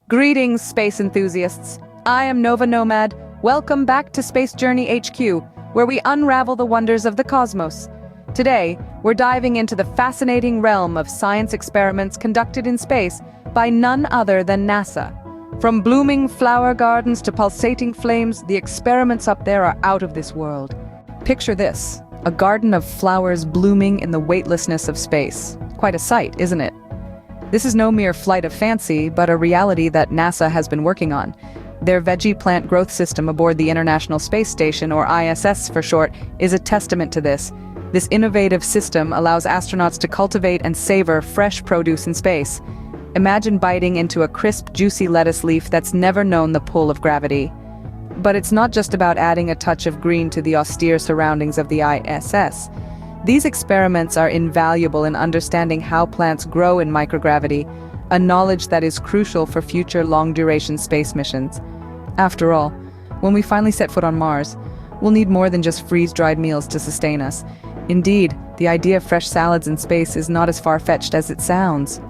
Greetings, space enthusiasts. I am Nova Nomad. Welcome back to Space Journey HQ, where we unravel the wonders of the cosmos. Today, we're diving into the fascinating realm of science experiments conducted in space by none other than NASA. From blooming flower gardens to pulsating flames, the experiments up there are out of this world. Picture this, a garden of flowers blooming in the weightlessness of space. Quite a sight, isn't it? This is no mere flight of fancy, but a reality that NASA has been working on. Their veggie plant growth system aboard the International Space Station, or ISS for short, is a testament to this. This innovative system allows astronauts to cultivate and savor fresh produce in space. Imagine biting into a crisp, juicy lettuce leaf that's never known the pull of gravity. But it's not just about adding a touch of green to the austere surroundings of the ISS. These experiments are invaluable in understanding how plants grow in microgravity, a knowledge that is crucial for future long-duration space missions. After all, when we finally set foot on Mars, we'll need more than just freeze-dried meals to sustain us. Indeed, the idea of fresh salads in space is not as far-fetched as it sounds.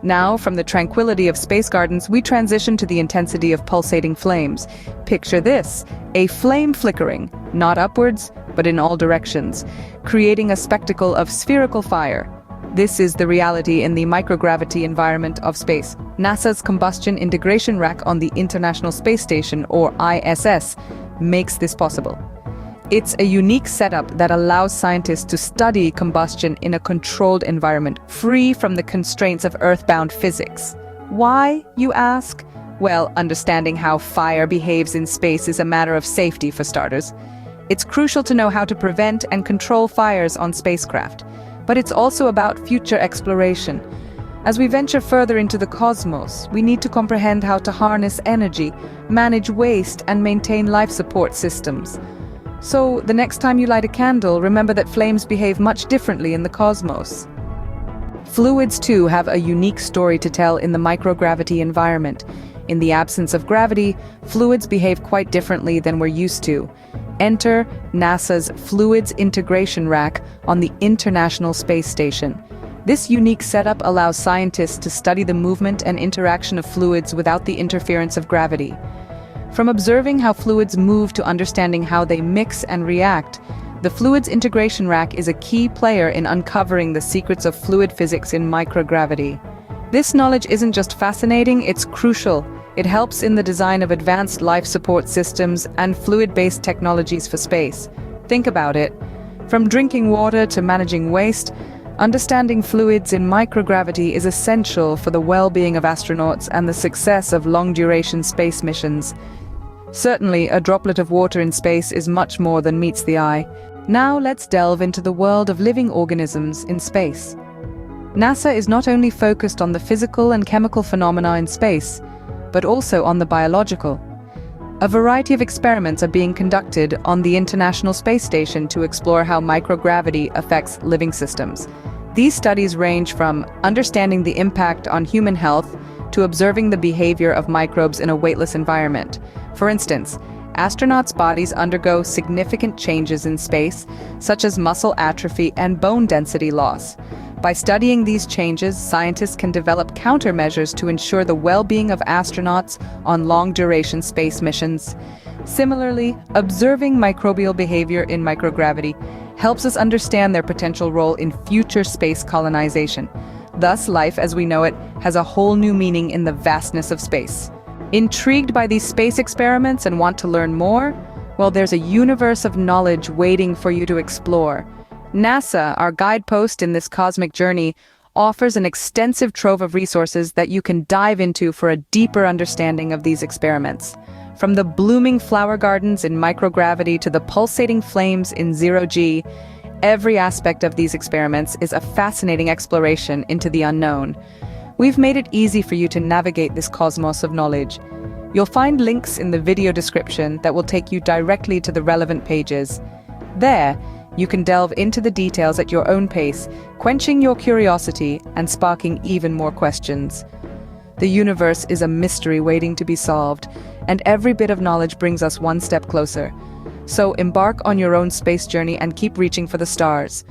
Now, from the tranquility of space gardens, we transition to the intensity of pulsating flames. Picture this, a flame flickering, not upwards, but in all directions, creating a spectacle of spherical fire. This is the reality in the microgravity environment of space. NASA's Combustion Integration Rack on the International Space Station, or ISS, makes this possible. It's a unique setup that allows scientists to study combustion in a controlled environment, free from the constraints of earthbound physics. Why, you ask? Well, understanding how fire behaves in space is a matter of safety, for starters. It's crucial to know how to prevent and control fires on spacecraft, but it's also about future exploration. As we venture further into the cosmos, we need to comprehend how to harness energy, manage waste, and maintain life support systems. So, the next time you light a candle, remember that flames behave much differently in the cosmos. Fluids, too, have a unique story to tell in the microgravity environment. In the absence of gravity, fluids behave quite differently than we're used to. Enter NASA's Fluids Integration Rack on the International Space Station. This unique setup allows scientists to study the movement and interaction of fluids without the interference of gravity. From observing how fluids move to understanding how they mix and react, the Fluids Integration Rack is a key player in uncovering the secrets of fluid physics in microgravity. This knowledge isn't just fascinating, it's crucial. It helps in the design of advanced life support systems and fluid-based technologies for space. Think about it. From drinking water to managing waste, understanding fluids in microgravity is essential for the well-being of astronauts and the success of long-duration space missions. Certainly, a droplet of water in space is much more than meets the eye. Now let's delve into the world of living organisms in space. NASA is not only focused on the physical and chemical phenomena in space, but also on the biological. A variety of experiments are being conducted on the International Space Station to explore how microgravity affects living systems. These studies range from understanding the impact on human health to observing the behavior of microbes in a weightless environment. For instance, astronauts' bodies undergo significant changes in space, such as muscle atrophy and bone density loss. By studying these changes, scientists can develop countermeasures to ensure the well-being of astronauts on long-duration space missions. Similarly, observing microbial behavior in microgravity helps us understand their potential role in future space colonization. Thus, life as we know it has a whole new meaning in the vastness of space. Intrigued by these space experiments and want to learn more? Well, there's a universe of knowledge waiting for you to explore. NASA, our guidepost in this cosmic journey, offers an extensive trove of resources that you can dive into for a deeper understanding of these experiments. From the blooming flower gardens in microgravity to the pulsating flames in zero-G, every aspect of these experiments is a fascinating exploration into the unknown. We've made it easy for you to navigate this cosmos of knowledge. You'll find links in the video description that will take you directly to the relevant pages. There, you can delve into the details at your own pace, quenching your curiosity and sparking even more questions. The universe is a mystery waiting to be solved, and every bit of knowledge brings us one step closer. So embark on your own space journey and keep reaching for the stars.